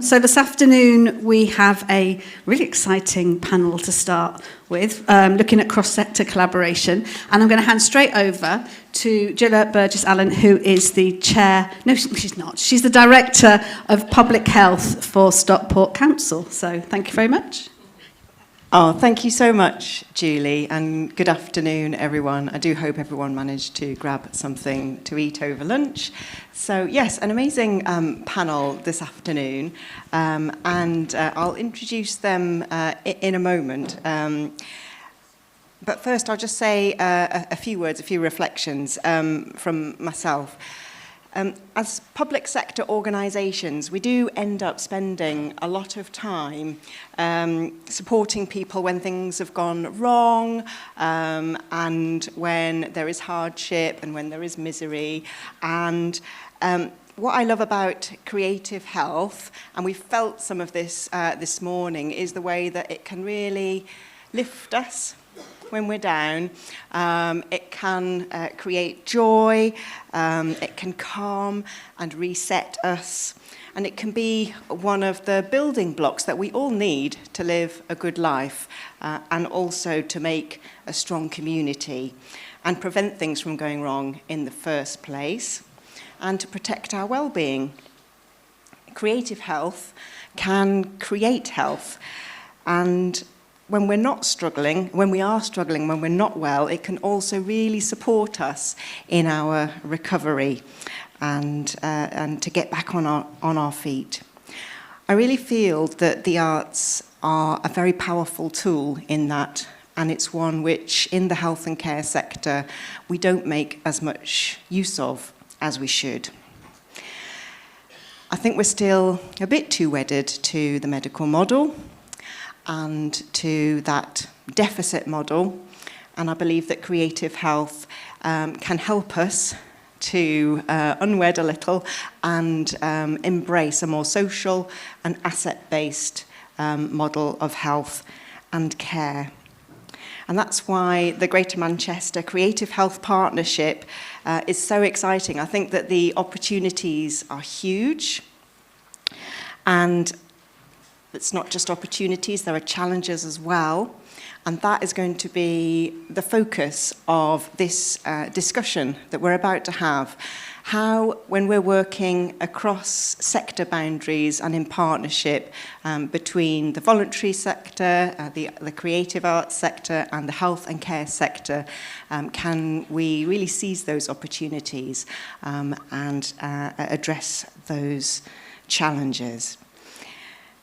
So this afternoon we have a really exciting panel to start with, looking at cross-sector collaboration, and I'm going to hand straight over to Gilla Burgess-Allen, who is the chair, no she's not, she's the Director of Public Health for Stockport Council. So thank you very much. Oh, thank you so much, Julie, and good afternoon, everyone. I do hope everyone managed to grab something to eat over lunch. So, yes, an amazing panel this afternoon, and I'll introduce them in a moment. But first, I'll just say a few words, a few reflections from myself. As public sector organisations, we do end up spending a lot of time supporting people when things have gone wrong, and when there is hardship and when there is misery. And what I love about creative health, and we felt some of this this morning, is the way that it can really lift us when we're down. It can create joy, it can calm and reset us, and it can be one of the building blocks that we all need to live a good life, and also to make a strong community and prevent things from going wrong in the first place, and to protect our well-being. Creative health can create health, and when we're not struggling, when we are struggling, when we're not well, it can also really support us in our recovery and to get back on our feet. I really feel that the arts are a very powerful tool in that, and it's one which in the health and care sector we don't make as much use of as we should. I think we're still a bit too wedded to the medical model and to that deficit model, and I believe that creative health can help us to unwed a little and embrace a more social and asset-based model of health and care. And that's why the Greater Manchester Creative Health Partnership is so exciting. I think that the opportunities are huge, and it's not just opportunities, there are challenges as well. And that is going to be the focus of this discussion that we're about to have. How, when we're working across sector boundaries and in partnership between the voluntary sector, the creative arts sector, and the health and care sector, can we really seize those opportunities and address those challenges.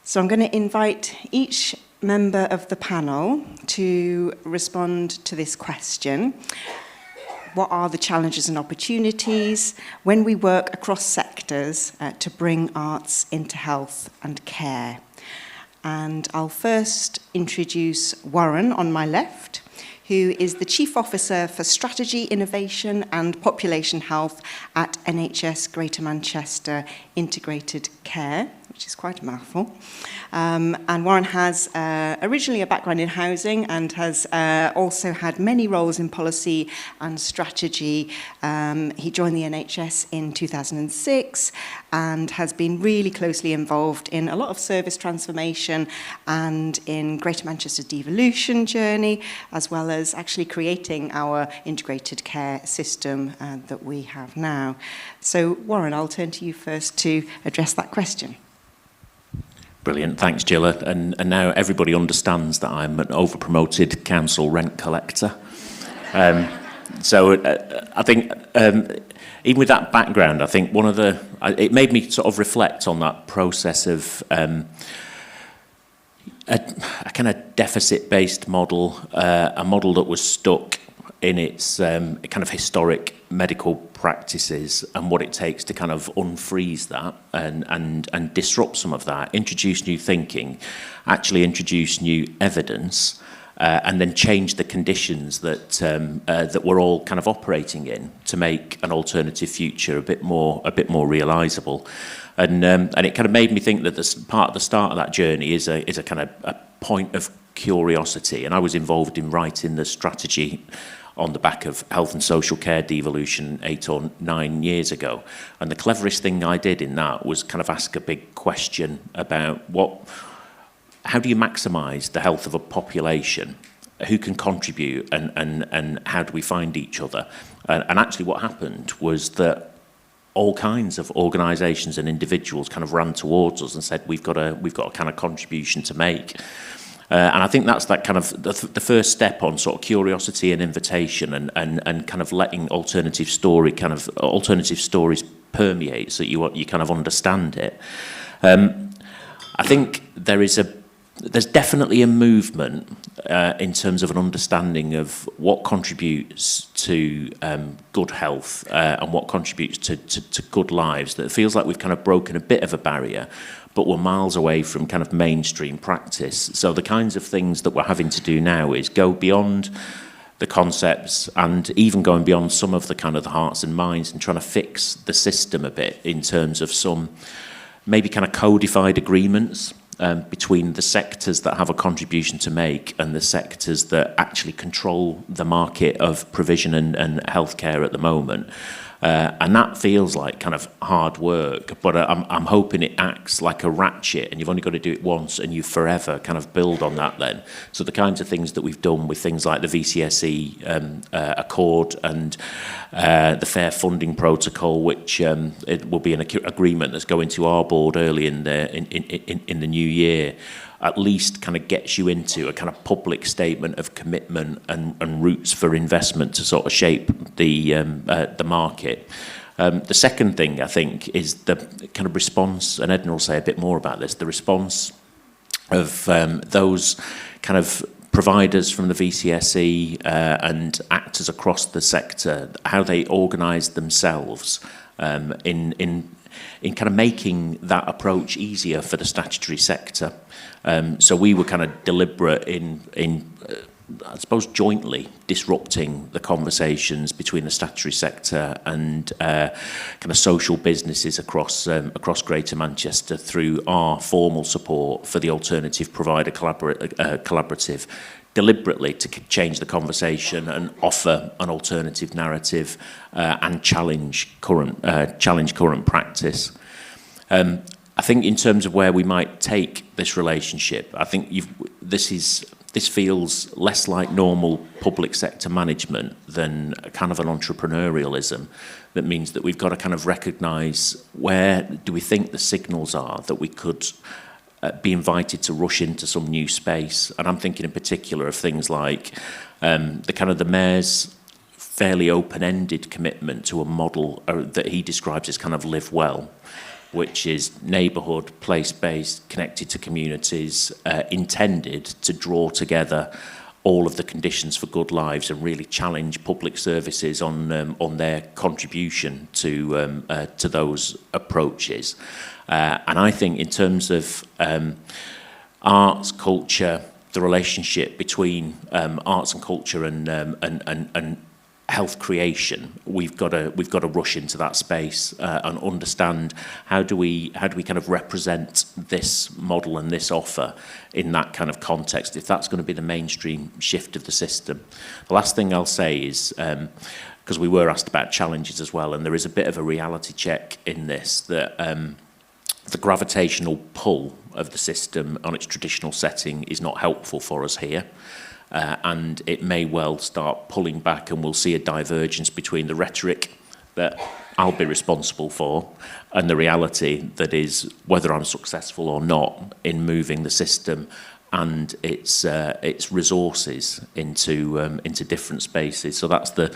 So I'm going to invite each member of the panel to respond to this question. What are the challenges and opportunities when we work across sectors to bring arts into health and care? And I'll first introduce Warren on my left, who is the Chief Officer for Strategy, Innovation and Population Health at NHS Greater Manchester Integrated Care, which is quite a mouthful. And Warren has originally a background in housing and has also had many roles in policy and strategy. He joined the NHS in 2006 and has been really closely involved in a lot of service transformation and in Greater Manchester's devolution journey, as well as actually creating our integrated care system that we have now. So Warren, I'll turn to you first to address that question. Brilliant, thanks Gilla. And now everybody understands that I'm an over-promoted council rent collector. So I think, even with that background, I think it made me sort of reflect on that process of a kind of deficit-based model, a model that was stuck in its kind of historic medical practices, and what it takes to kind of unfreeze that and disrupt some of that, introduce new thinking, actually introduce new evidence, and then change the conditions that we're all kind of operating in to make an alternative future a bit more realisable. And it kind of made me think that part of the start of that journey is a kind of a point of curiosity, and I was involved in writing the strategy on the back of health and social care devolution 8 or 9 years ago. And the cleverest thing I did in that was kind of ask a big question about how do you maximise the health of a population? Who can contribute, and how do we find each other? And actually what happened was that all kinds of organisations and individuals kind of ran towards us and said, we've got a kind of contribution to make. And I think that's that kind of the first step on sort of curiosity and invitation, and kind of letting alternative stories permeate so that you kind of understand it. I think there's definitely a movement in terms of an understanding of what contributes to good health and what contributes to good lives. That it feels like we've kind of broken a bit of a barrier, but we're miles away from kind of mainstream practice. So the kinds of things that we're having to do now is go beyond the concepts, and even going beyond some of the kind of the hearts and minds, and trying to fix the system a bit in terms of some maybe kind of codified agreements between the sectors that have a contribution to make and the sectors that actually control the market of provision and healthcare at the moment. And that feels like kind of hard work, but I'm hoping it acts like a ratchet, and you've only got to do it once and you forever kind of build on that then. So the kinds of things that we've done with things like the VCSE Accord and the Fair Funding Protocol, which it will be an agreement that's going to our board early in the new year, at least kind of gets you into a kind of public statement of commitment and routes for investment to sort of shape the market. The second thing, I think, is the kind of response, and Edna will say a bit more about this, the response of those kind of providers from the VCSE and actors across the sector, how they organise themselves in kind of making that approach easier for the statutory sector. So we were kind of deliberate in I suppose, jointly disrupting the conversations between the statutory sector and kind of social businesses across Greater Manchester through our formal support for the Alternative Provider Collaborative, deliberately to change the conversation and offer an alternative narrative and challenge current practice. I think in terms of where we might take this relationship, I think this feels less like normal public sector management than a kind of an entrepreneurialism that means that we've got to kind of recognise where do we think the signals are that we could be invited to rush into some new space. And I'm thinking in particular of things like the Mayor's fairly open-ended commitment to a model that he describes as kind of live well, which is neighbourhood, place-based, connected to communities, intended to draw together all of the conditions for good lives and really challenge public services on their contribution to those approaches. And I think in terms of arts, culture, the relationship between arts and culture and health creation, we've got to rush into that space and understand how do we kind of represent this model and this offer in that kind of context, if that's going to be the mainstream shift of the system. The last thing I'll say is, because we were asked about challenges as well, and there is a bit of a reality check in this, that the gravitational pull of the system on its traditional setting is not helpful for us here. And it may well start pulling back, and we'll see a divergence between the rhetoric that I'll be responsible for and the reality that is whether I'm successful or not in moving the system and its resources into different spaces. So that's the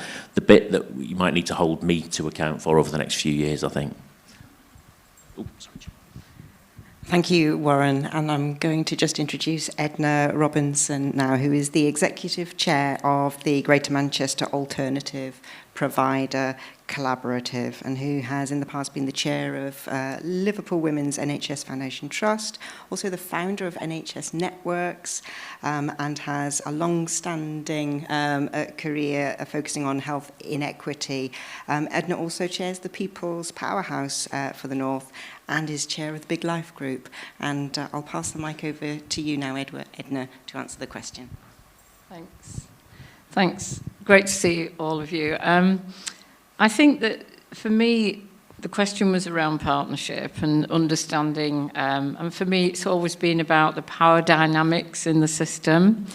bit that you might need to hold me to account for over the next few years, I think. Oh, sorry. Thank you, Warren. And I'm going to just introduce Edna Robinson now, who is the Executive Chair of the Greater Manchester Alternative Provider Collaborative, and who has in the past been the chair of Liverpool Women's NHS Foundation Trust, also the founder of NHS Networks, and has a long-standing career focusing on health inequity. Edna also chairs the People's Powerhouse for the North and is chair of the Big Life Group. And I'll pass the mic over to you now, Edna, to answer the question. Thanks. Great to see all of you. I think that for me, the question was around partnership and understanding, and for me, it's always been about the power dynamics in the system.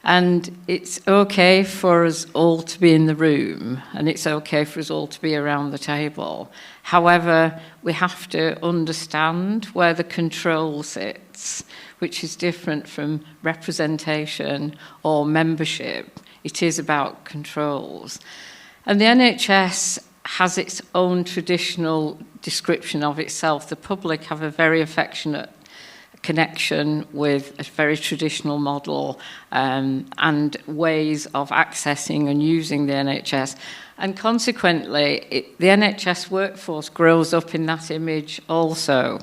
And it's okay for us all to be in the room, and it's okay for us all to be around the table. However, we have to understand where the control sits, which is different from representation or membership. It is about controls. And the NHS has its own traditional description of itself. The public have a very affectionate connection with a very traditional model and ways of accessing and using the NHS. And consequently, the NHS workforce grows up in that image also.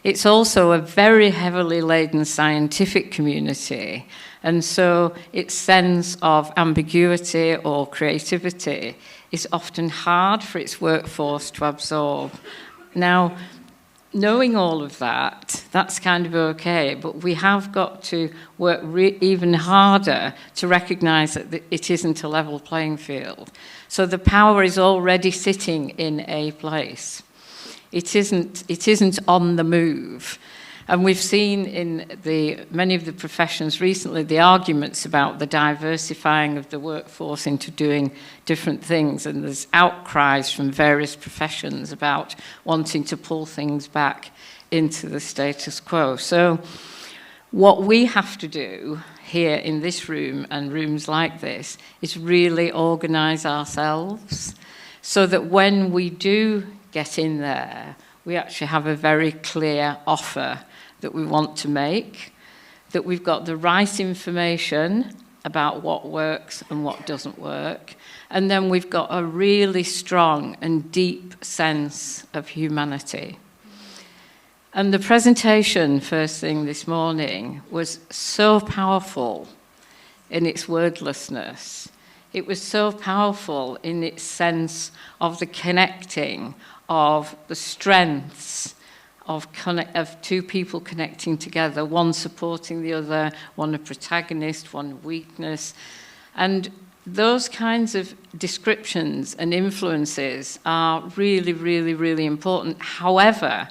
It's also a very heavily laden scientific community, and so its sense of ambiguity or creativity is often hard for its workforce to absorb. Now, knowing all of that, that's kind of okay, but we have got to work even harder to recognise that it isn't a level playing field. So the power is already sitting in a place. It isn't on the move. And we've seen in many of the professions recently the arguments about the diversifying of the workforce into doing different things, and there's outcries from various professions about wanting to pull things back into the status quo. So what we have to do here in this room and rooms like this is really organise ourselves so that when we do get in there, we actually have a very clear offer that we want to make, that we've got the right information about what works and what doesn't work, and then we've got a really strong and deep sense of humanity. And the presentation first thing this morning was so powerful in its wordlessness. It was so powerful in its sense of the connecting, of the strengths, of two people connecting together, one supporting the other, one a protagonist, one a weakness. And those kinds of descriptions and influences are really, really, really important. However,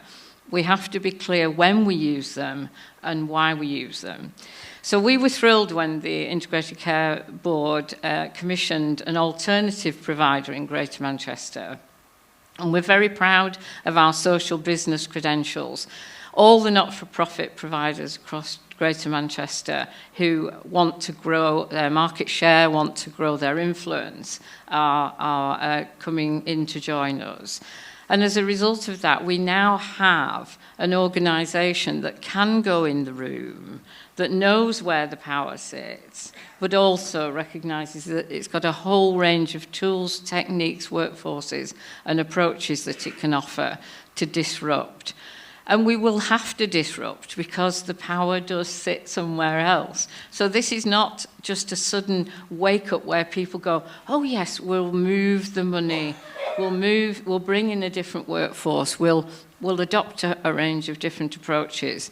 we have to be clear when we use them and why we use them. So we were thrilled when the Integrated Care Board commissioned an alternative provider in Greater Manchester. And we're very proud of our social business credentials. All the not-for-profit providers across Greater Manchester who want to grow their market share, want to grow their influence, are coming in to join us. And as a result of that, we now have an organisation that can go in the room, that knows where the power sits, but also recognises that it's got a whole range of tools, techniques, workforces, and approaches that it can offer to disrupt. And we will have to disrupt because the power does sit somewhere else. So this is not just a sudden wake-up where people go, oh yes, we'll move the money, we'll bring in a different workforce, we'll adopt a range of different approaches.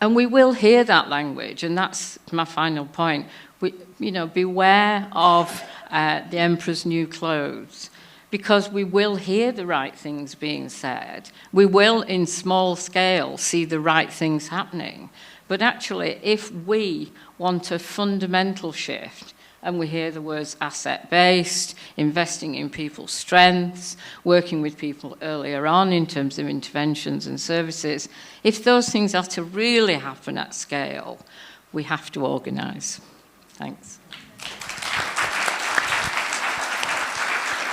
And we will hear that language, and that's my final point. Beware of the emperor's new clothes, because we will hear the right things being said. We will, in small scale, see the right things happening. But actually, if we want a fundamental shift, and we hear the words asset-based, investing in people's strengths, working with people earlier on in terms of interventions and services, if those things are to really happen at scale, we have to organise. Thanks.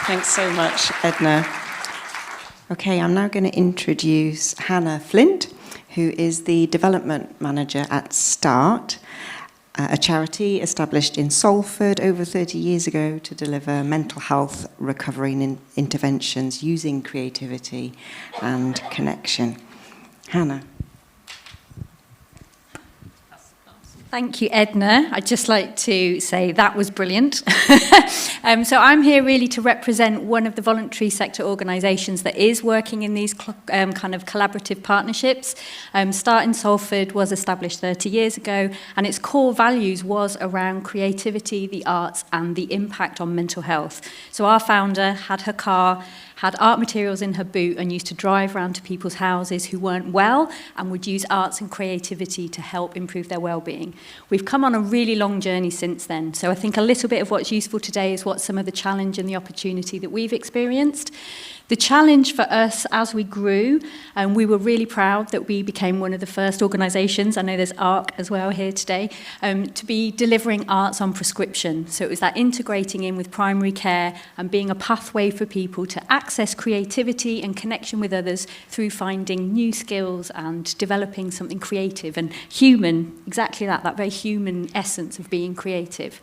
Thanks so much, Edna. Okay, I'm now going to introduce Hannah Flint, who is the Development Manager at START, a charity established in Salford over 30 years ago to deliver mental health recovery and interventions using creativity and connection. Hannah. Thank you, Edna. I'd just like to say that was brilliant. So I'm here really to represent one of the voluntary sector organisations that is working in these kind of collaborative partnerships. Start in Salford was established 30 years ago, and its core values was around creativity, the arts, and the impact on mental health. So our founder had her car, had art materials in her boot and used to drive around to people's houses who weren't well and would use arts and creativity to help improve their well-being. We've come on a really long journey since then, so I think a little bit of what's useful today is what some of the challenge and the opportunity that we've experienced. The challenge for us as we grew, and we were really proud that we became one of the first organisations, I know there's ARC as well here today, to be delivering arts on prescription. So it was that integrating in with primary care and being a pathway for people to access creativity and connection with others through finding new skills and developing something creative and human, exactly that very human essence of being creative.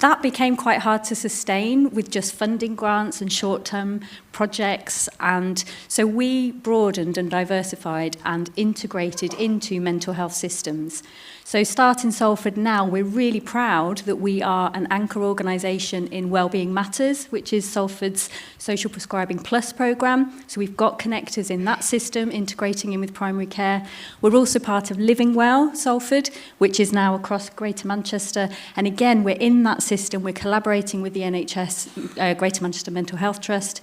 That became quite hard to sustain with just funding grants and short-term projects, and so we broadened and diversified and integrated into mental health systems. So Start in Salford now, we're really proud that we are an anchor organisation in Wellbeing Matters, which is Salford's Social Prescribing Plus programme. So we've got connectors in that system, integrating in with primary care. We're also part of Living Well Salford, which is now across Greater Manchester. And again, we're in that system. We're collaborating with the NHS, Greater Manchester Mental Health Trust.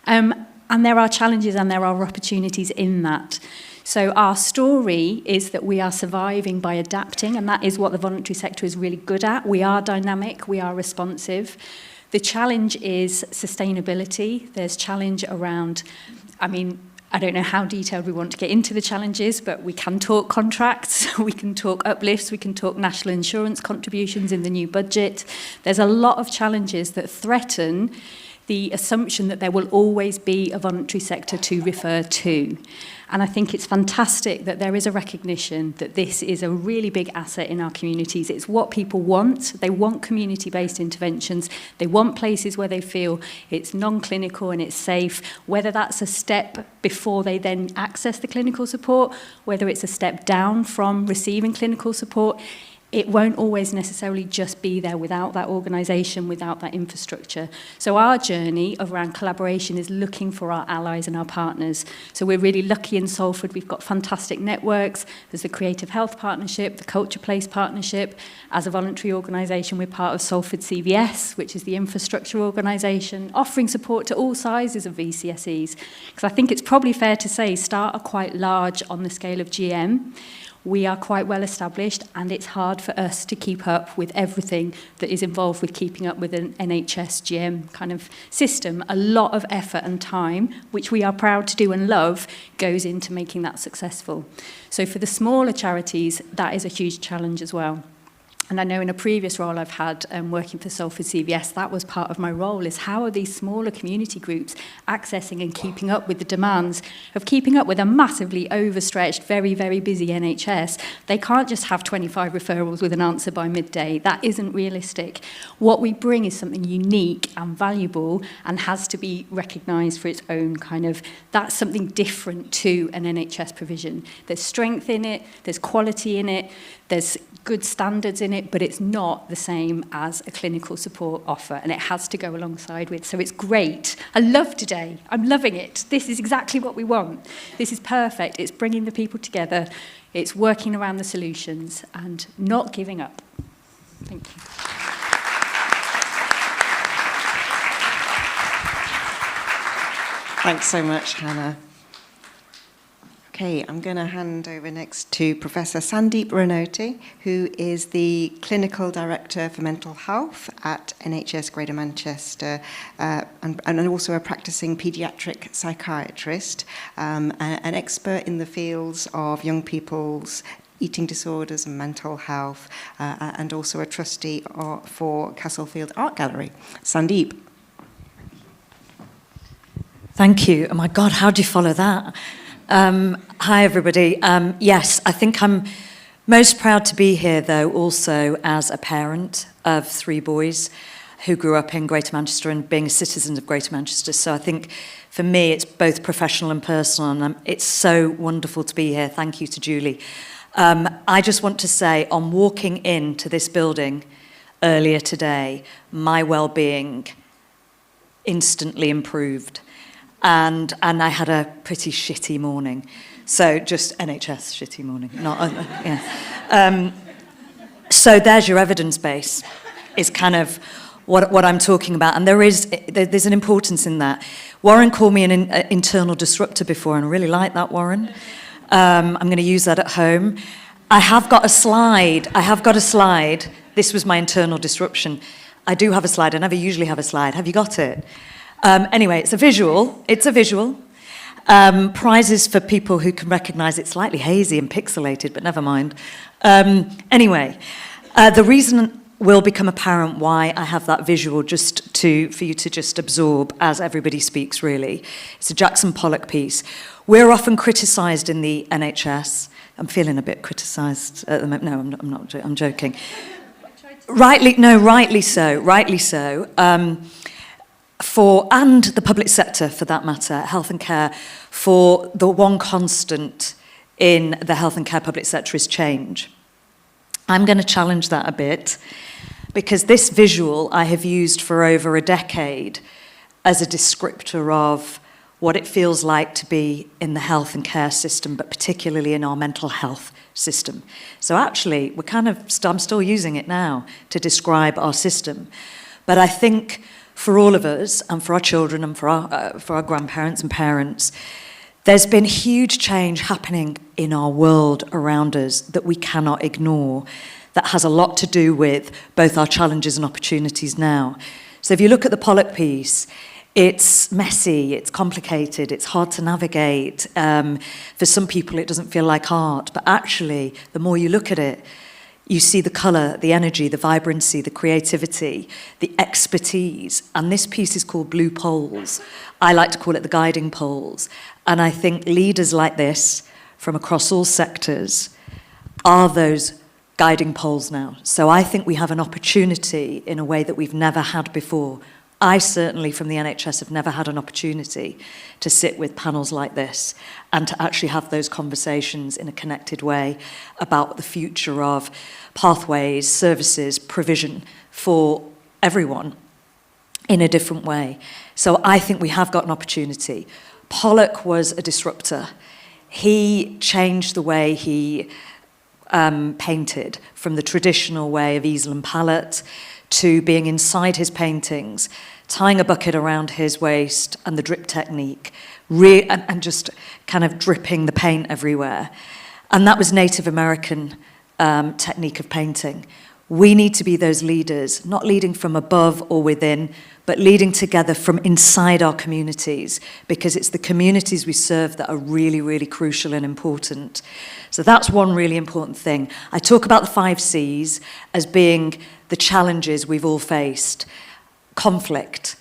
And there are challenges and there are opportunities in that. So our story is that we are surviving by adapting, and that is what the voluntary sector is really good at. We are dynamic, we are responsive. The challenge is sustainability. There's challenge around, I don't know how detailed we want to get into the challenges, but we can talk contracts, we can talk uplifts, we can talk national insurance contributions in the new budget. There's a lot of challenges that threaten the assumption that there will always be a voluntary sector to refer to. And I think it's fantastic that there is a recognition that this is a really big asset in our communities. It's what people want. They want community-based interventions. They want places where they feel it's non-clinical and it's safe, whether that's a step before they then access the clinical support, whether it's a step down from receiving clinical support. It won't always necessarily just be there without that organisation, without that infrastructure. So our journey around collaboration is looking for our allies and our partners. So we're really lucky in Salford. We've got fantastic networks. There's the Creative Health Partnership, the Culture Place Partnership. As a voluntary organisation, we're part of Salford CVS, which is the infrastructure organisation, offering support to all sizes of VCSEs. Because I think it's probably fair to say Start are quite large on the scale of GM. We are quite well established, and it's hard for us to keep up with everything that is involved with keeping up with an NHS GM kind of system. A lot of effort and time, which we are proud to do and love, goes into making that successful. So for the smaller charities, that is a huge challenge as well. And I know in a previous role I've had working for Salford CVS, that was part of my role, is how are these smaller community groups accessing and keeping up with the demands of keeping up with a massively overstretched, very, very busy NHS. They can't just have 25 referrals with an answer by midday. That isn't realistic. What we bring is something unique and valuable and has to be recognised for its own kind of, that's something different to an NHS provision. There's strength in it, there's quality in it, there's good standards in it, but it's not the same as a clinical support offer, and it has to go alongside with. So it's great. I love today. I'm loving it. This is exactly what we want. This is perfect. It's bringing the people together. It's working around the solutions and not giving up. Thank you. Thanks so much, Hannah. Okay, I'm going to hand over next to Professor Sandeep Ranoti, who is the Clinical Director for Mental Health at NHS Greater Manchester, and also a practicing paediatric psychiatrist, an expert in the fields of young people's eating disorders and mental health, and also a trustee for Castlefield Art Gallery. Sandeep. Thank you. Oh my God, how do you follow that? Hi, everybody. Yes, I think I'm most proud to be here, though, also as a parent of 3 boys who grew up in Greater Manchester and being a citizen of Greater Manchester. So I think for me, it's both professional and personal, and it's so wonderful to be here. Thank you to Julie. I just want to say, on walking into this building earlier today, my well-being instantly improved. And I had a pretty shitty morning. So just NHS shitty morning. Not, yeah. So there's your evidence base, is kind of what I'm talking about. And there's an importance in that. Warren called me an internal disruptor before, and I really like that, Warren. I'm going to use that at home. I have got a slide. This was my internal disruption. I do have a slide. I never usually have a slide. Have you got it? Anyway, it's a visual. Prizes for people who can recognise it's slightly hazy and pixelated, but never mind. Anyway, the reason will become apparent why I have that visual for you to just absorb as everybody speaks, really. It's a Jackson Pollock piece. We're often criticised in the NHS. I'm feeling a bit criticised at the moment. No, I'm not. I'm joking. Rightly so. And the public sector, for that matter, health and care, for the one constant in the health and care public sector is change. I'm going to challenge that a bit, because this visual I have used for over a decade as a descriptor of what it feels like to be in the health and care system, but particularly in our mental health system. So actually, I'm still using it now to describe our system. But I think for all of us, and for our children, and for our grandparents and parents, there's been huge change happening in our world around us that we cannot ignore, that has a lot to do with both our challenges and opportunities now. So if you look at the Pollock piece, it's messy, it's complicated, it's hard to navigate. For some people, it doesn't feel like art, but actually, the more you look at it, you see the colour, the energy, the vibrancy, the creativity, the expertise. And this piece is called Blue Poles. I like to call it the guiding poles. And I think leaders like this, from across all sectors, are those guiding poles now. So I think we have an opportunity in a way that we've never had before. I certainly, from the NHS, have never had an opportunity to sit with panels like this and to actually have those conversations in a connected way about the future of pathways, services, provision for everyone in a different way. So I think we have got an opportunity. Pollock was a disruptor. He changed the way he painted from the traditional way of easel and palette to being inside his paintings, tying a bucket around his waist and the drip technique, and just kind of dripping the paint everywhere. And that was Native American technique of painting. We need to be those leaders, not leading from above or within, but leading together from inside our communities, because it's the communities we serve that are really, really crucial and important. So that's one really important thing. I talk about the 5 C's as being the challenges we've all faced. Conflict.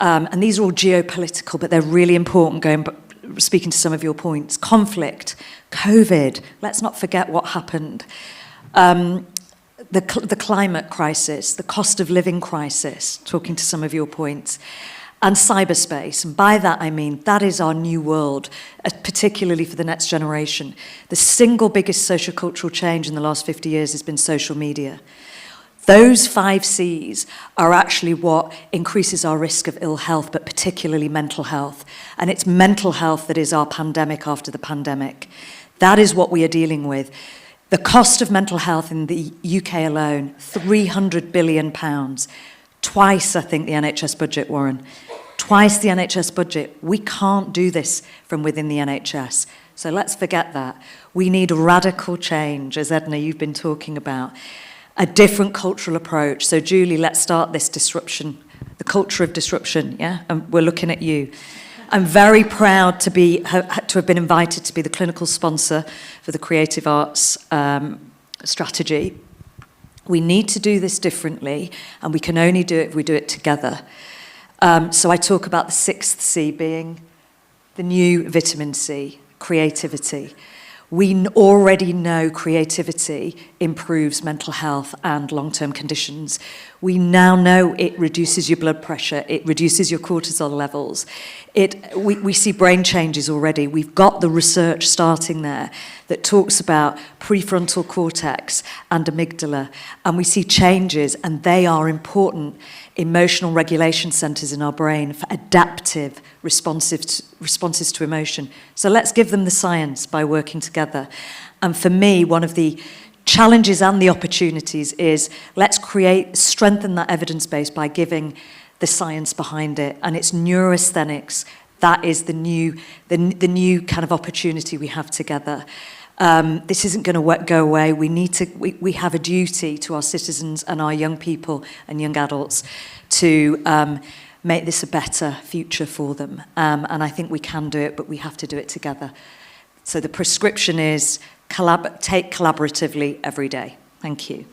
And these are all geopolitical, but they're really important, speaking to some of your points. Conflict, COVID, let's not forget what happened. The climate crisis, the cost of living crisis, talking to some of your points, and cyberspace. And by that I mean that is our new world, particularly for the next generation. The single biggest sociocultural change in the last 50 years has been social media. Those 5 C's are actually what increases our risk of ill health, but particularly mental health. And it's mental health that is our pandemic after the pandemic. That is what we are dealing with. The cost of mental health in the UK alone, £300 billion. Twice, I think, the NHS budget, Warren. Twice the NHS budget. We can't do this from within the NHS. So let's forget that. We need radical change, as Edna, you've been talking about. A different cultural approach. So Julie, let's start this disruption, the culture of disruption, yeah? And we're looking at you. I'm very proud to have been invited to be the clinical sponsor for the Creative Arts strategy. We need to do this differently, and we can only do it if we do it together. So I talk about the 6th C being the new vitamin C, creativity. We already know creativity improves mental health and long-term conditions. We now know it reduces your blood pressure, it reduces your cortisol levels. We see brain changes already. We've got the research starting there that talks about prefrontal cortex and amygdala, and we see changes, and they are important emotional regulation centers in our brain for adaptive responses to emotion. So let's give them the science by working together. And for me, one of the challenges and the opportunities is let's strengthen that evidence base by giving the science behind it, and it's neurasthenics. That is the new kind of opportunity we have together. This isn't going to go away. We have a duty to our citizens and our young people and young adults to make this a better future for them. And I think we can do it, but we have to do it together. So the prescription is take collaboratively every day. Thank you.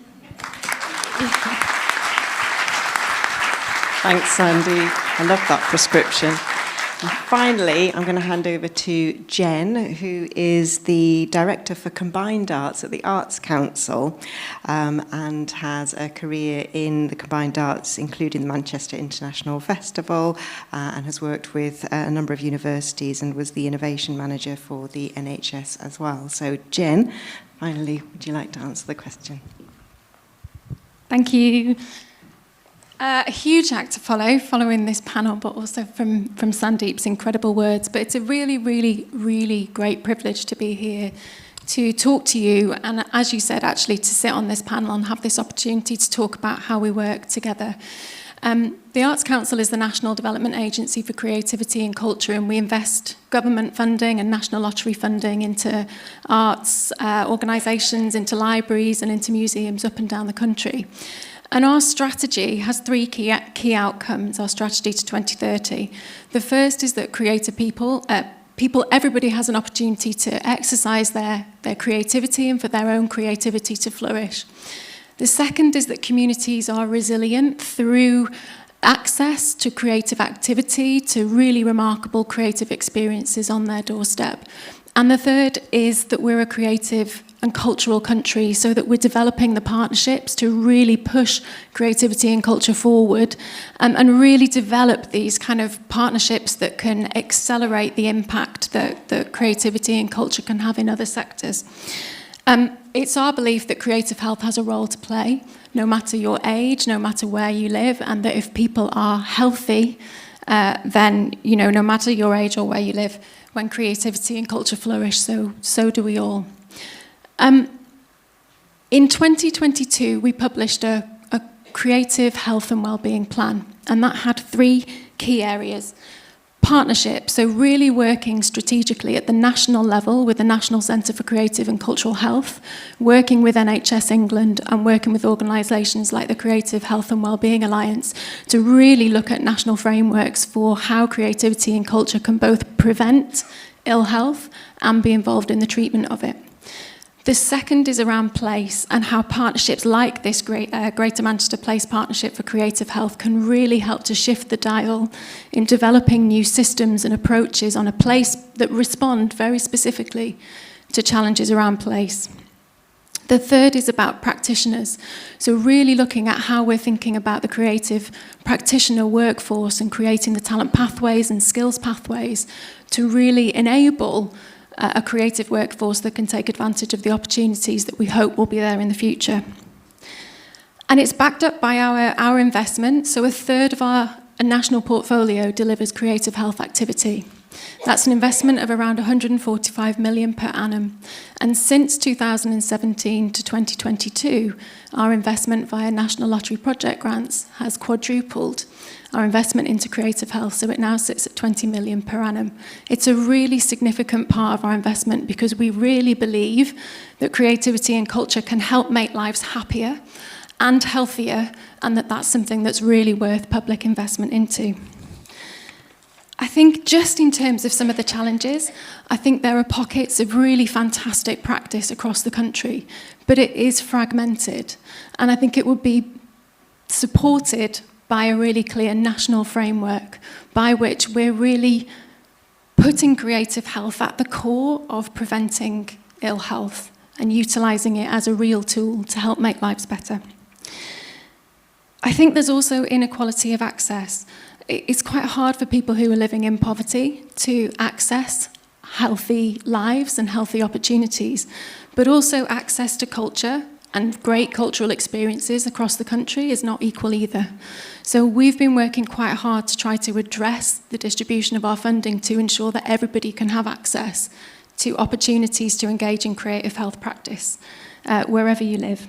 Thanks, Sandy. I love that prescription. And finally, I'm going to hand over to Jen, who is the Director for Combined Arts at the Arts Council, and has a career in the Combined Arts, including the Manchester International Festival, and has worked with a number of universities and was the Innovation Manager for the NHS as well. So, Jen, finally, would you like to answer the question? Thank you. A huge act to following this panel, but also from Sandeep's incredible words. But it's a really, really, really great privilege to be here to talk to you, and as you said, actually to sit on this panel and have this opportunity to talk about how we work together. The Arts Council is the national development agency for creativity and culture, and we invest government funding and national lottery funding into arts organisations, into libraries and into museums up and down the country. And our strategy has three key outcomes, our strategy to 2030. The first is that creative people, everybody has an opportunity to exercise their creativity and for their own creativity to flourish. The second is that communities are resilient through access to creative activity, to really remarkable creative experiences on their doorstep. And the third is that we're a creative and cultural country, so that we're developing the partnerships to really push creativity and culture forward, and really develop these kind of partnerships that can accelerate the impact that creativity and culture can have in other sectors. It's our belief that creative health has a role to play, no matter your age, no matter where you live, and that if people are healthy, then, no matter your age or where you live, when creativity and culture flourish, so do we all. In 2022, we published a creative health and wellbeing plan, and that had three key areas. Partnership, so really working strategically at the national level with the National Centre for Creative and Cultural Health, working with NHS England and working with organisations like the Creative Health and Wellbeing Alliance to really look at national frameworks for how creativity and culture can both prevent ill health and be involved in the treatment of it. The second is around place and how partnerships like this Greater Manchester Place Partnership for Creative Health can really help to shift the dial in developing new systems and approaches on a place that respond very specifically to challenges around place. The third is about practitioners, so really looking at how we're thinking about the creative practitioner workforce and creating the talent pathways and skills pathways to really enable a creative workforce that can take advantage of the opportunities that we hope will be there in the future. And it's backed up by our investment, so a third of our national portfolio delivers creative health activity. That's an investment of around 145 million per annum. And since 2017 to 2022, our investment via National Lottery project grants has quadrupled our investment into creative health, so it now sits at 20 million per annum. It's a really significant part of our investment because we really believe that creativity and culture can help make lives happier and healthier, and that that's something that's really worth public investment into. I think just in terms of some of the challenges, I think there are pockets of really fantastic practice across the country, but it is fragmented. And I think it would be supported by a really clear national framework by which we're really putting creative health at the core of preventing ill health and utilising it as a real tool to help make lives better. I think there's also inequality of access. It's quite hard for people who are living in poverty to access healthy lives and healthy opportunities, but also access to culture and great cultural experiences across the country is not equal either. So we've been working quite hard to try to address the distribution of our funding to ensure that everybody can have access to opportunities to engage in creative health practice wherever you live.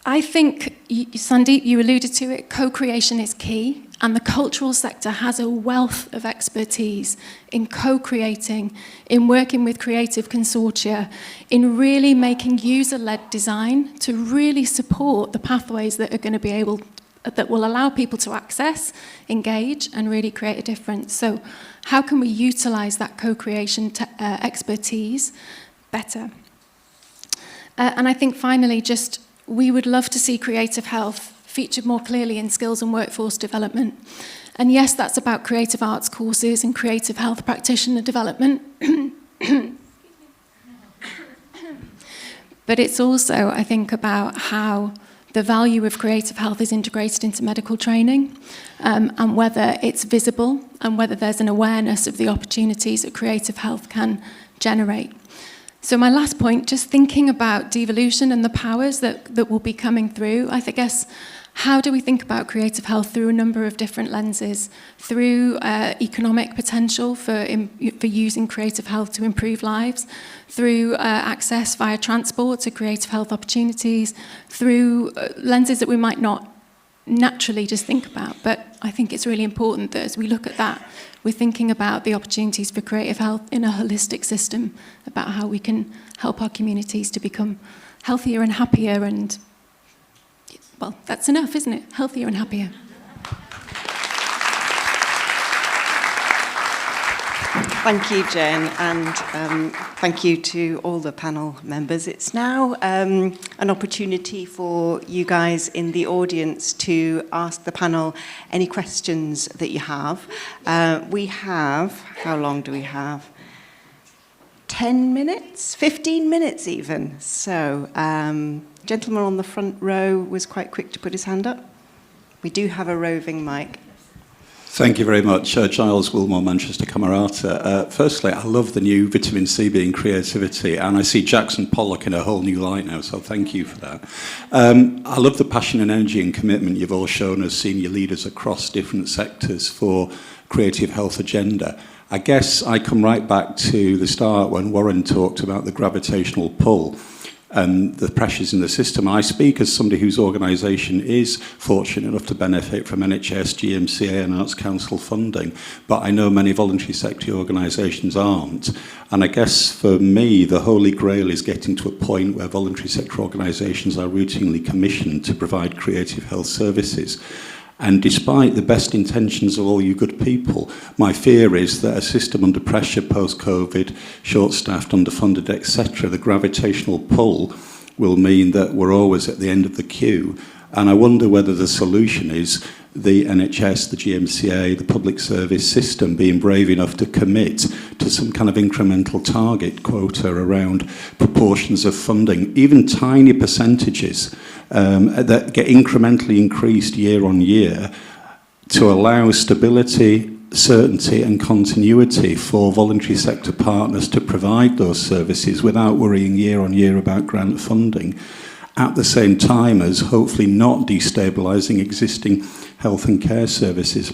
I think, Sandeep, you alluded to it, co-creation is key, and the cultural sector has a wealth of expertise in co-creating, in working with creative consortia, in really making user-led design to really support the pathways that are going to be able, that will allow people to access, engage, and really create a difference. So how can we utilize that co-creation expertise better? And I think finally, just we would love to see creative health featured more clearly in skills and workforce development. And yes, that's about creative arts courses and creative health practitioner development. But it's also, I think, about how the value of creative health is integrated into medical training, and whether it's visible and whether there's an awareness of the opportunities that creative health can generate. So my last point, just thinking about devolution and the powers that will be coming through, I guess, how do we think about creative health through a number of different lenses? Through economic potential for using creative health to improve lives, through access via transport to creative health opportunities, through lenses that we might not naturally just think about. But I think it's really important that as we look at that, we're thinking about the opportunities for creative health in a holistic system, about how we can help our communities to become healthier and happier and, well, that's enough, isn't it? Healthier and happier. Thank you, Jen, and thank you to all the panel members. It's now an opportunity for you guys in the audience to ask the panel any questions that you have. We have, how long do we have? 10 minutes? 15 minutes even. So, gentleman on the front row was quite quick to put his hand up. We do have a roving mic. Thank you very much. Giles Wilmore, Manchester Camerata. Firstly, I love the new vitamin C being creativity, and I see Jackson Pollock in a whole new light now, so thank you for that. I love the passion and energy and commitment you've all shown as senior leaders across different sectors for creative health agenda. I guess I come right back to the start when Warren talked about the gravitational pull and the pressures in the system. I speak as somebody whose organisation is fortunate enough to benefit from NHS, GMCA and Arts Council funding, but I know many voluntary sector organisations aren't. And I guess for me, the holy grail is getting to a point where voluntary sector organisations are routinely commissioned to provide creative health services. And despite the best intentions of all you good people, my fear is that a system under pressure post-COVID, short-staffed, underfunded, etc., the gravitational pull will mean that we're always at the end of the queue. And I wonder whether the solution is the NHS, the GMCA, the public service system being brave enough to commit to some kind of incremental target quota around proportions of funding, even tiny percentages that get incrementally increased year on year to allow stability, certainty and continuity for voluntary sector partners to provide those services without worrying year on year about grant funding, at the same time as hopefully not destabilising existing health and care services.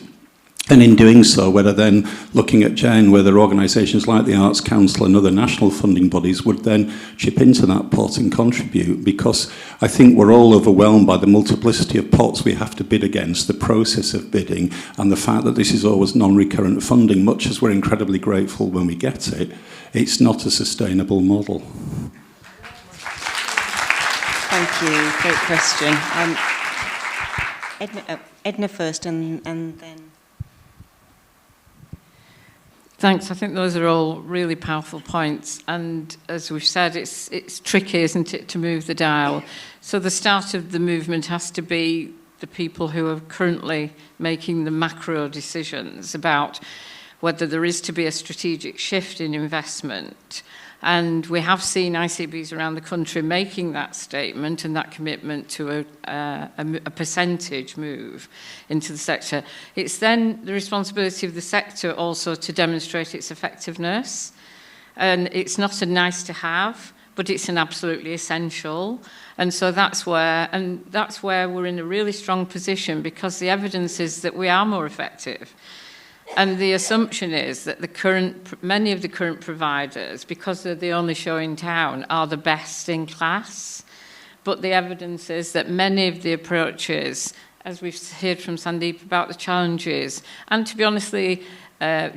And in doing so, whether then looking at Jen, whether organisations like the Arts Council and other national funding bodies would then chip into that pot and contribute, because I think we're all overwhelmed by the multiplicity of pots we have to bid against, the process of bidding, and the fact that this is always non-recurrent funding. Much as we're incredibly grateful when we get it, it's not a sustainable model. Thank you. Great question. Edna first, and then... Thanks. I think those are all really powerful points. And as we've said, it's tricky, isn't it, to move the dial. So the start of the movement has to be the people who are currently making the macro decisions about whether there is to be a strategic shift in investment. And we have seen ICBs around the country making that statement and that commitment to a percentage move into the sector. It's then the responsibility of the sector also to demonstrate its effectiveness. And it's not a nice to have, but it's an absolutely essential. And so that's where we're in a really strong position, because the evidence is that we are more effective. And the assumption is that many of the current providers, because they're the only show in town, are the best in class. But the evidence is that many of the approaches, as we've heard from Sandeep about the challenges, and to be honestly,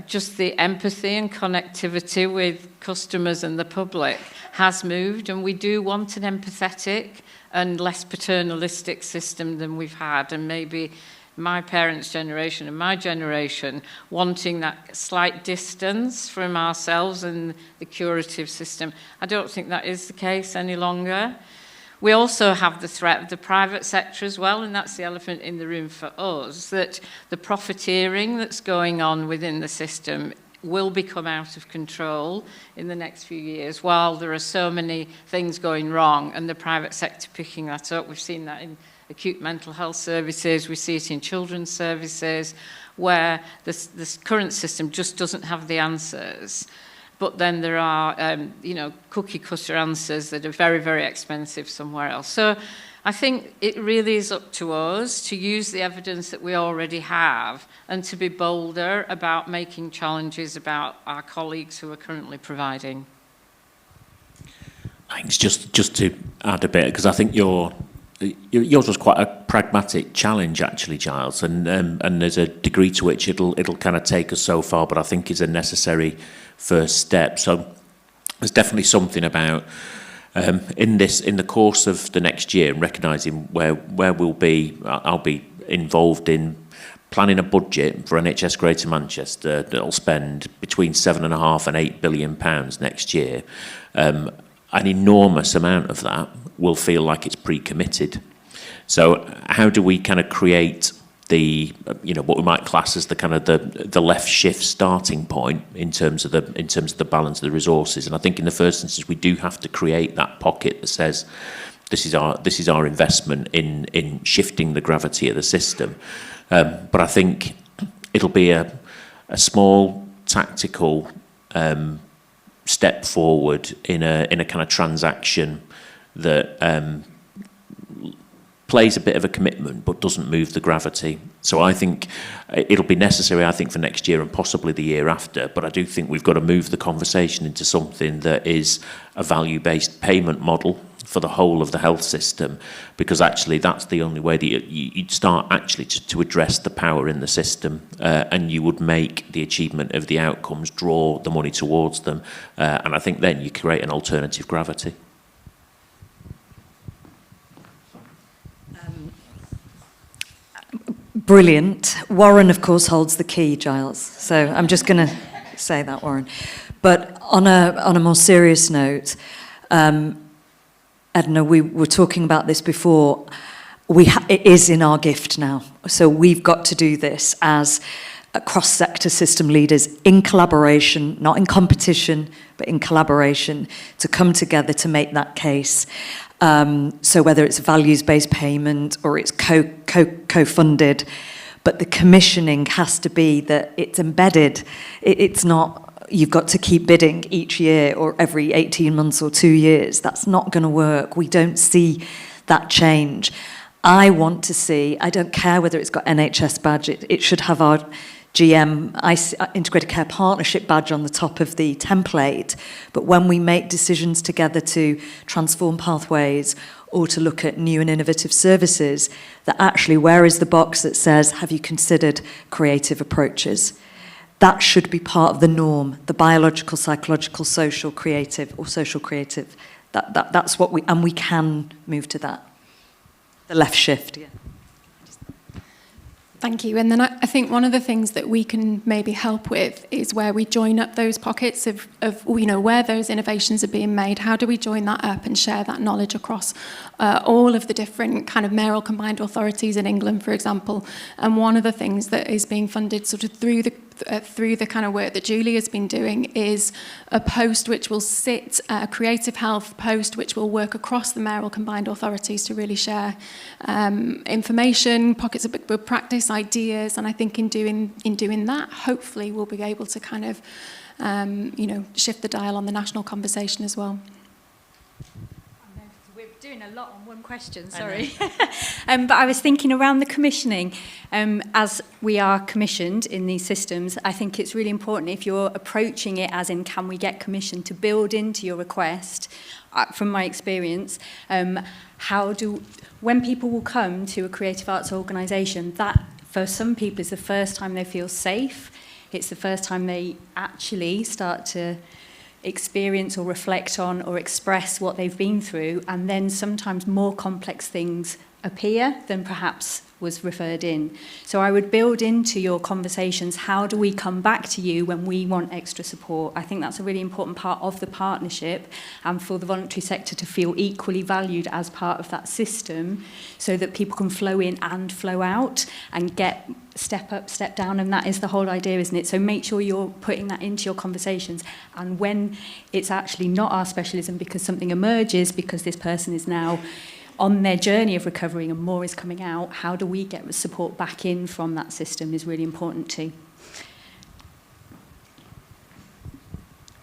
just the empathy and connectivity with customers and the public has moved, and we do want an empathetic and less paternalistic system than we've had, and maybe my parents' generation and my generation wanting that slight distance from ourselves and the curative system. I don't think that is the case any longer. We also have the threat of the private sector as well, and that's the elephant in the room for us, that the profiteering that's going on within the system will become out of control in the next few years, while there are so many things going wrong and the private sector picking that up. We've seen that in acute mental health services, we see it in children's services, where this current system just doesn't have the answers. But then there are, cookie cutter answers that are very, very expensive somewhere else. So I think it really is up to us to use the evidence that we already have and to be bolder about making challenges about our colleagues who are currently providing. Thanks. Just to add a bit, because I think yours was quite a pragmatic challenge, actually, Giles, and there's a degree to which it'll kind of take us so far, but I think is a necessary first step. So there's definitely something about in the course of the next year, and recognising where we'll be. I'll be involved in planning a budget for NHS Greater Manchester that'll spend between £7.5 and £8 billion next year. An enormous amount of that will feel like it's pre-committed. So how do we kind of create the, what we might class as the kind of the left shift starting point in terms of the balance of the resources? And I think in the first instance, we do have to create that pocket that says, this is our investment in shifting the gravity of the system. But I think it'll be a small tactical step forward in a kind of transaction that plays a bit of a commitment but doesn't move the gravity. So I think it'll be necessary, for next year and possibly the year after, but I do think we've got to move the conversation into something that is a value-based payment model for the whole of the health system, because actually that's the only way that you'd start actually to address the power in the system, and you would make the achievement of the outcomes draw the money towards them, and I think then you create an alternative gravity. Brilliant. Warren, of course, holds the key, Giles. So I'm just going to say that, Warren. But on a more serious note, Edna, we were talking about this before. It is in our gift now. So we've got to do this as cross-sector system leaders in collaboration, not in competition, but in collaboration, to come together to make that case. So whether it's values-based payment or it's co-funded, but the commissioning has to be that it's embedded. It's not, you've got to keep bidding each year or every 18 months or 2 years. That's not going to work. We don't see that change. I want to see, I don't care whether it's got NHS badge, it should have our GM, Integrated Care Partnership badge on the top of the template. But when we make decisions together to transform pathways or to look at new and innovative services, that actually, where is the box that says, have you considered creative approaches? That should be part of the norm, the biological, psychological, social, creative, or social creative. That's what we can move to that. The left shift, yeah. Thank you. And then I think one of the things that we can maybe help with is where we join up those pockets of where those innovations are being made. How do we join that up and share that knowledge across all of the different kind of mayoral combined authorities in England, for example? And one of the things that is being funded sort of through through the kind of work that Julie has been doing, is a post which will sit, a creative health post which will work across the mayoral combined authorities to really share information, pockets of good practice, ideas, and I think in doing that, hopefully we'll be able to kind of shift the dial on the national conversation as well. We're doing a lot on one question, sorry. But I was thinking around the commissioning, as we are commissioned in these systems, I think it's really important if you're approaching it as in can we get commissioned to build into your request, from my experience, when people will come to a creative arts organisation, that for some people is the first time they feel safe. It's the first time they actually start to experience or reflect on or express what they've been through, and then sometimes more complex things appear than perhaps was referred in. So I would build into your conversations, how do we come back to you when we want extra support? I think that's a really important part of the partnership, and for the voluntary sector to feel equally valued as part of that system, so that people can flow in and flow out and get step up, step down, and that is the whole idea, isn't it? So make sure you're putting that into your conversations, and when it's actually not our specialism because something emerges, because this person is now on their journey of recovering and more is coming out, how do we get the support back in from that system is really important too.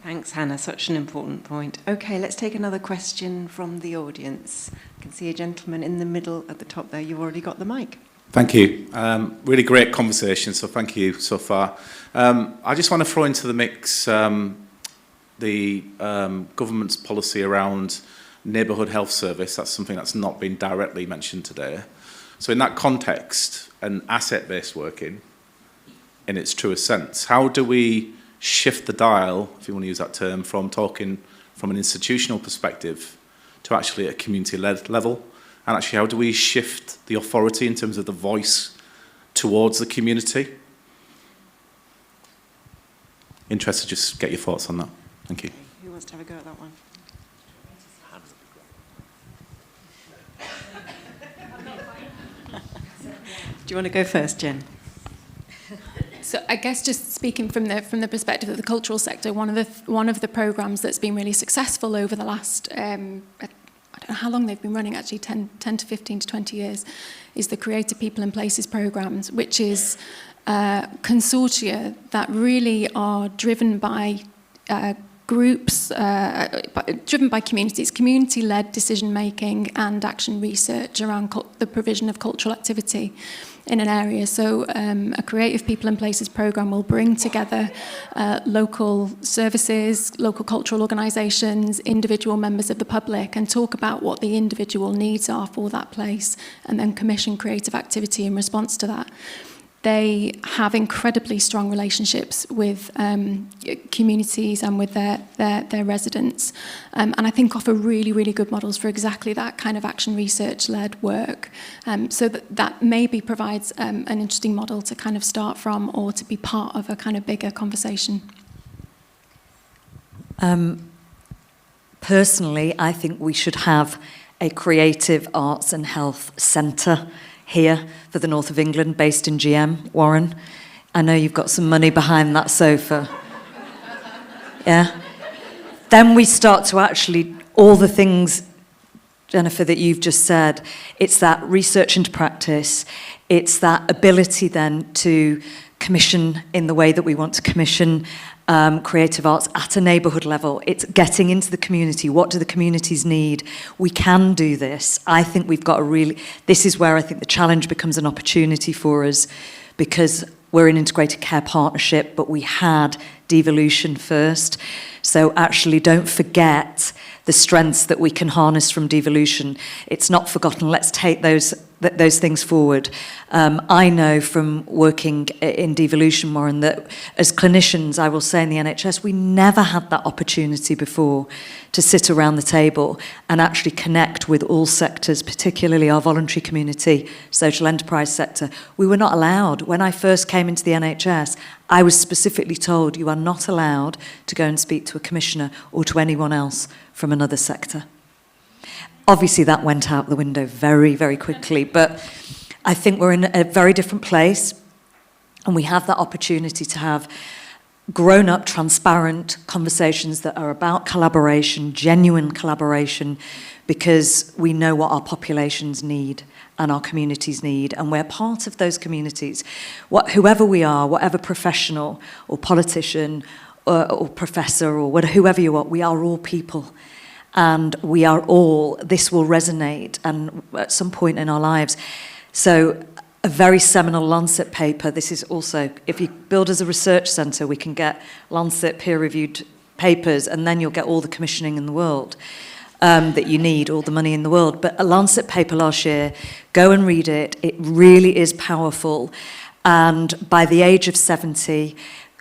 Thanks, Hannah. Such an important point. Okay, let's take another question from the audience. I can see a gentleman in the middle at the top there. You've already got the mic. Thank you. Really great conversation, so thank you so far. I just want to throw into the mix the government's policy around neighbourhood health service. That's something that's not been directly mentioned today. So in that context, and asset-based working, in its truest sense, how do we shift the dial, if you want to use that term, from talking from an institutional perspective to actually a community-led level? And actually, how do we shift the authority in terms of the voice towards the community? Interested to just get your thoughts on that. Thank you. Who wants to have a go at that one? Do you want to go first, Jen? So I guess just speaking from the perspective of the cultural sector, one of the programs that's been really successful over the last I don't know how long they've been running, actually 10 to 15 to 20 years, is the Creative People and Places programs, which is consortia that really are driven by groups, driven by communities, community-led decision-making and action research around the provision of cultural activity in an area. So a Creative People and Places programme will bring together local services, local cultural organisations, individual members of the public, and talk about what the individual needs are for that place, and then commission creative activity in response to that. They have incredibly strong relationships with communities and with their residents, and I think offer really, really good models for exactly that kind of action research-led work. So that maybe provides an interesting model to kind of start from, or to be part of a kind of bigger conversation. Personally, I think we should have a creative arts and health centre here for the north of England, based in GM, Warren. I know you've got some money behind that sofa. Yeah? Then we start to actually, all the things, Jennifer, that you've just said, it's that research into practice, it's that ability then to commission in the way that we want to commission creative arts at a neighbourhood level. It's getting into the community. What do the communities need? We can do this. I think we've got this is where I think the challenge becomes an opportunity for us, because we're an integrated care partnership, but we had devolution first. So actually don't forget the strengths that we can harness from devolution. It's not forgotten. Let's take those things forward. I know from working in devolution, Warren, that as clinicians, I will say in the NHS, we never had that opportunity before to sit around the table and actually connect with all sectors, particularly our voluntary community, social enterprise sector. We were not allowed. When I first came into the NHS, I was specifically told you are not allowed to go and speak to a commissioner or to anyone else from another sector. Obviously, that went out the window very, very quickly, but I think we're in a very different place. And we have that opportunity to have grown-up, transparent conversations that are about collaboration, genuine collaboration, because we know what our populations need and our communities need, and we're part of those communities. Whoever we are, whatever professional or politician or professor or whoever you are, we are all people. And we are all, this will resonate and at some point in our lives. So a very seminal Lancet paper, this is also, if you build as a research centre, we can get Lancet peer-reviewed papers, and then you'll get all the commissioning in the world that you need, all the money in the world. But a Lancet paper last year, go and read it. It really is powerful. And by the age of 70,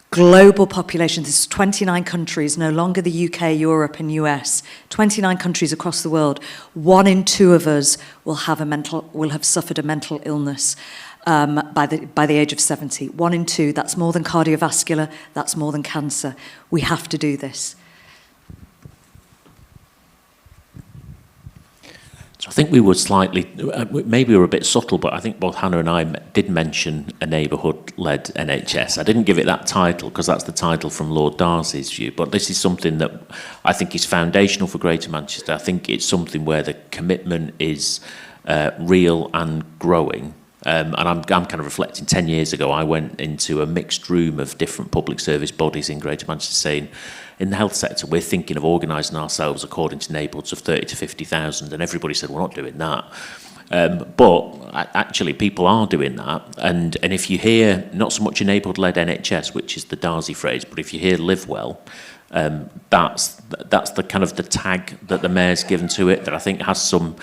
global populations, this is 29 countries, no longer the UK, Europe and US, 29 countries across the world, 1 in 2 of us will have suffered a mental illness by the age of 70. 1 in 2, that's more than cardiovascular, that's more than cancer. We have to do this. So I think we were slightly, maybe we were a bit subtle, but I think both Hannah and I did mention a neighbourhood-led NHS. I didn't give it that title because that's the title from Lord Darcy's view, but this is something that I think is foundational for Greater Manchester. I think it's something where the commitment is real and growing. And I'm kind of reflecting 10 years ago, I went into a mixed room of different public service bodies in Greater Manchester saying, in the health sector, we're thinking of organising ourselves according to neighbourhoods of 30 to 50,000, and everybody said, we're not doing that. But actually, people are doing that, and if you hear, not so much a neighbourhood-led NHS, which is the Darcy phrase, but if you hear Live Well, that's the kind of the tag that the mayor's given to it, that I think has some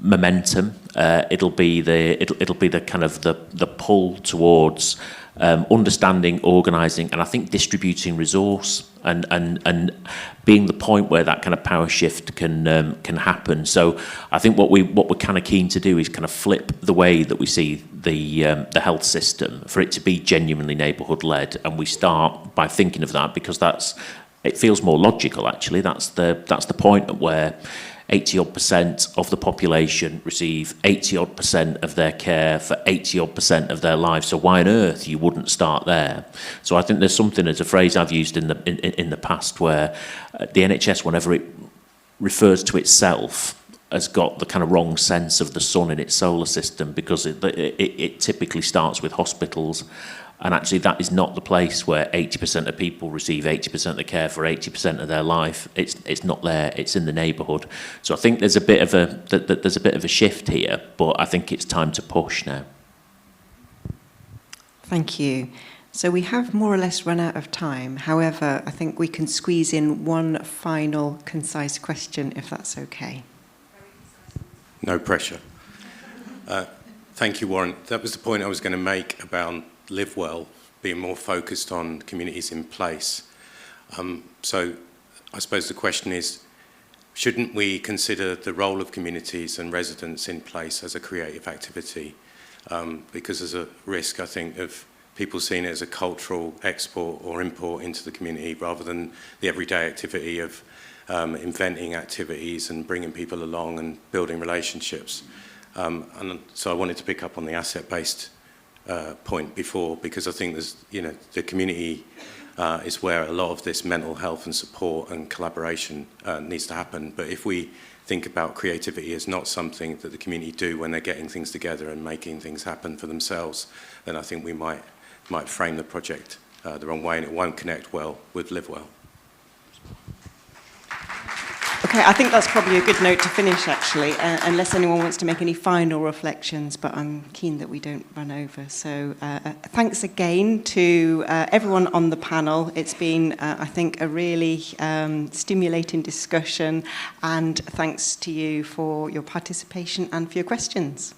momentum. It'll be the kind of the pull towards understanding, organising, and I think distributing resource and being the point where that kind of power shift can happen. So I think what we're kind of keen to do is kind of flip the way that we see the health system for it to be genuinely neighbourhood led, and we start by thinking of that because it feels more logical actually. That's the point at where 80-odd% of the population receive 80-odd% of their care for 80-odd% of their lives. So why on earth you wouldn't start there? So I think there's something, as a phrase I've used in the past, where the NHS, whenever it refers to itself, has got the kind of wrong sense of the sun in its solar system, because it typically starts with hospitals. And actually, that is not the place where 80% of people receive 80% of the care for 80% of their life. It's not there. It's in the neighbourhood. So I think there's a bit of a shift here, but I think it's time to push now. Thank you. So we have more or less run out of time. However, I think we can squeeze in one final concise question, if that's okay. No pressure. Thank you, Warren. That was the point I was going to make about Live Well being more focused on communities in place. So I suppose the question is, shouldn't we consider the role of communities and residents in place as a creative activity? Because there's a risk, I think, of people seeing it as a cultural export or import into the community rather than the everyday activity of inventing activities and bringing people along and building relationships. And so I wanted to pick up on the asset-based point before, because I think there's, the community is where a lot of this mental health and support and collaboration needs to happen. But if we think about creativity as not something that the community do when they're getting things together and making things happen for themselves, then I think we might frame the project the wrong way, and it won't connect well with Live Well. Okay, I think that's probably a good note to finish, actually, unless anyone wants to make any final reflections, but I'm keen that we don't run over. So thanks again to everyone on the panel. It's been, I think, a really stimulating discussion, and thanks to you for your participation and for your questions.